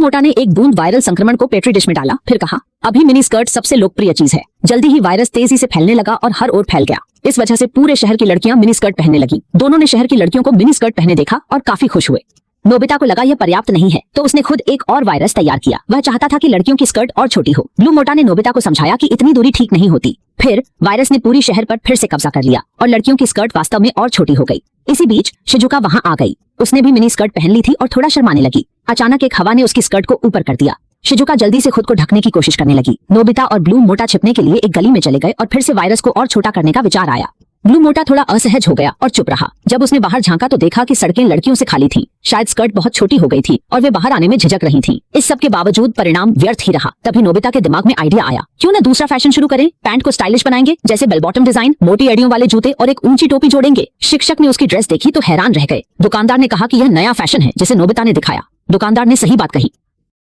मोटा ने एक बूंद वायरल संक्रमण को पेट्री डिश में डाला, फिर कहा, अभी मिनी स्कर्ट सबसे लोकप्रिय चीज है। जल्दी ही वायरस तेजी से फैलने लगा और हर ओर फैल गया। इस वजह से पूरे शहर की लड़कियां मिनी स्कर्ट पहनने लगी। दोनों ने शहर की लड़कियों को मिनी स्कर्ट पहने देखा और काफी खुश हुए। नोबिता को लगा यह पर्याप्त नहीं है, तो उसने खुद एक और वायरस तैयार किया। वह चाहता था कि लड़कियों की स्कर्ट और छोटी हो। ब्लू मोटा ने नोबिता को समझाया कि इतनी दूरी ठीक नहीं होती। फिर वायरस ने पूरी शहर पर फिर से कब्जा कर लिया और लड़कियों की स्कर्ट वास्तव में और छोटी हो गई। इसी बीच शिजुका वहां आ गई। उसने भी मिनी स्कर्ट पहन ली थी और थोड़ा शर्माने लगी। अचानक एक हवा ने उसकी स्कर्ट को ऊपर कर दिया। शिजुका जल्दी से खुद को ढकने की कोशिश करने लगी। नोबिता और ब्लू मोटा छिपने के लिए एक गली में चले गए और फिर से वायरस को और छोटा करने का विचार आया। ब्लू मोटा थोड़ा असहज हो गया और चुप रहा। जब उसने बाहर झांका तो देखा कि सड़कें लड़कियों से खाली थीं। शायद स्कर्ट बहुत छोटी हो गई थी और वे बाहर आने में झिझक रही थीं। इस सब के बावजूद परिणाम व्यर्थ ही रहा। तभी नोबिता के दिमाग में आइडिया आया, क्यों न दूसरा फैशन शुरू करें। पैंट को स्टाइलिश बनाएंगे, जैसे बेल बॉटम डिजाइन, मोटी एड़ियों वाले जूते और एक ऊंची टोपी जोड़ेंगे। शिक्षक ने उसकी ड्रेस देखी तो हैरान रह गए। दुकानदार ने कहा कि यह नया फैशन है जिसे नोबिता ने दिखाया। दुकानदार ने सही बात कही।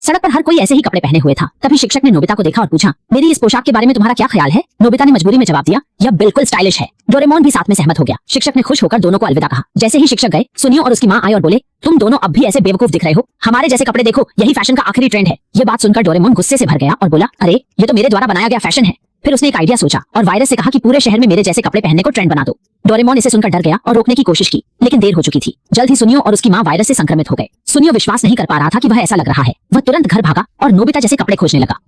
सड़क पर हर कोई ऐसे ही कपड़े पहने हुए था। तभी शिक्षक ने नोबिता को देखा और पूछा, मेरी इस पोशाक के बारे में तुम्हारा क्या ख्याल है। नोबिता ने मजबूरी में जवाब दिया, यह बिल्कुल स्टाइलिश है। डोरेमोन भी साथ में सहमत हो गया। शिक्षक ने खुश होकर दोनों को अलविदा कहा। जैसे ही शिक्षक गए, सुनियो और उसकी माँ आए और बोले, तुम दोनों अब भी ऐसे बेवकूफ दिख रहे हो। हमारे जैसे कपड़े देखो, यही फैशन का आखिरी ट्रेंड है। ये बात सुनकर डोरेमोन गुस्से से भर गया और बोला, अरे ये तो मेरे द्वारा बनाया गया फैशन है। फिर उसने एक आइडिया सोचा और वायरस से कहा कि पूरे शहर में मेरे जैसे कपड़े पहनने को ट्रेंड बना दो। डोरेमोन इसे सुनकर डर गया और रोकने की कोशिश की, लेकिन देर हो चुकी थी। जल्द ही सुनियो और उसकी माँ वायरस से संक्रमित हो गए। सुनियो विश्वास नहीं कर पा रहा था कि वह ऐसा लग रहा है। वह तुरंत घर भागा और नोबिता जैसे कपड़े खोजने लगा।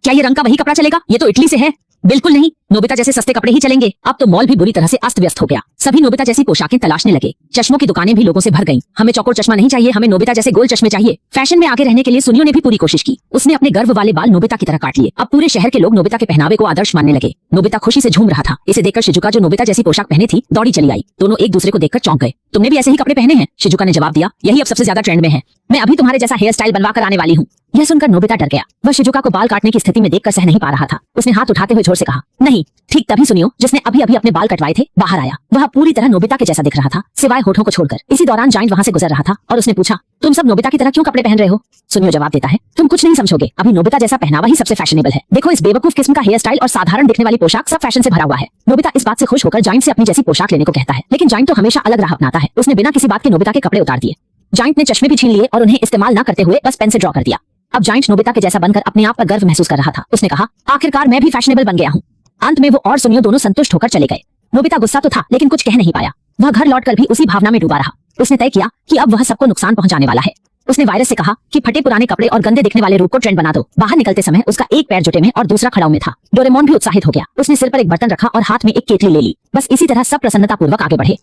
क्या ये रंग का वही कपड़ा चलेगा? ये तो इटली से है। बिल्कुल नहीं, नोबिता जैसे सस्ते कपड़े ही चलेंगे। अब तो मॉल भी बुरी तरह से अस्त व्यस्त हो गया। सभी नोबिता जैसी पोशाकें तलाशने लगे। चश्मों की दुकानें भी लोगों से भर गईं। हमें चौकोर चश्मा नहीं चाहिए, हमें नोबिता जैसे गोल चश्मे चाहिए। फैशन में आगे रहने के लिए सुनियो ने भी पूरी कोशिश की। उसने अपने गर्व वाले बाल नोबिता की तरह काट लिए। अब पूरे शहर के लोग नोबिता के पहनावे को आदर्श मानने लगे। नोबिता खुशी से झूम रहा था। इसे देखकर शिजुका, जो नोबिता जैसी पोशाक पहनी थी, दौड़ी चली आई। दोनों एक दूसरे को देखकर चौंक गए। तुमने भी ऐसे ही कपड़े पहने हैं? शिजुका ने जवाब दिया, यही अब सबसे ज्यादा ट्रेंड में है। मैं अभी तुम्हारे जैसा हेयर स्टाइल बनवा कर आने वाली हूँ। यह सुनकर नोबिता डर गया। वह शिजुका को बाल काटने की स्थिति में देखकर सह नहीं पा रहा था। उसने हाथ उठाते हुए जोर से कहा, नहीं। ठीक तभी सुनियो, जिसने अभी अभी अपने बाल कटवाए थे, बाहर आया। वह पूरी तरह नोबिता के जैसा दिख रहा था, सिवाय होठों को छोड़कर। इसी दौरान जाइंट वहां से गुजर रहा था और उसने पूछा, तुम सब नोबिता की तरह क्यों कपड़े पहन रहे हो? सुनियो जवाब देता है, तुम कुछ नहीं समझोगे। अभी नोबिता जैसा पहनावा ही सबसे फैशनेबल है। देखो, इस बेवकूफ किस्म का हेयर स्टाइल और साधारण दिखने वाली पोशाक सब फैशन से भरा हुआ है। नोबिता इस बात से खुश होकर जाइंट से अपनी जैसी पोशाक लेने को कहता है, लेकिन जाइंट तो हमेशा अलग राह अपनाता है। उसने बिना किसी बात के नोबिता के कपड़े उतार दिए। जाइंट ने चश्मे भी छीन लिए और उन्हें इस्तेमाल न करते हुए बस पेन से ड्रॉ कर दिया। अब जाइंट नोबिता के जैसा बनकर अपने आप पर गर्व महसूस कर रहा था। उसने कहा, आखिरकार मैं भी फैशनेबल बन गया हूँ। अंत में वो और सुनियो दोनों संतुष्ट होकर चले गए। नोबिता गुस्सा तो था, लेकिन कुछ कह नहीं पाया। वह घर लौटकर भी उसी भावना में डूबा रहा। उसने तय किया कि अब वह सबको नुकसान पहुंचाने वाला है। उसने वायरस से कहा कि फटे पुराने कपड़े और गंदे दिखने वाले रूप को ट्रेंड बना दो। बाहर निकलते समय उसका एक पैर जुटे में और दूसरा खड़ाऊ में था। डोरेमोन भी उत्साहित हो गया। उसने सिर पर एक बर्तन रखा और हाथ में एक केतली ले ली। बस इसी तरह सब प्रसन्नता पूर्वक आगे बढ़े।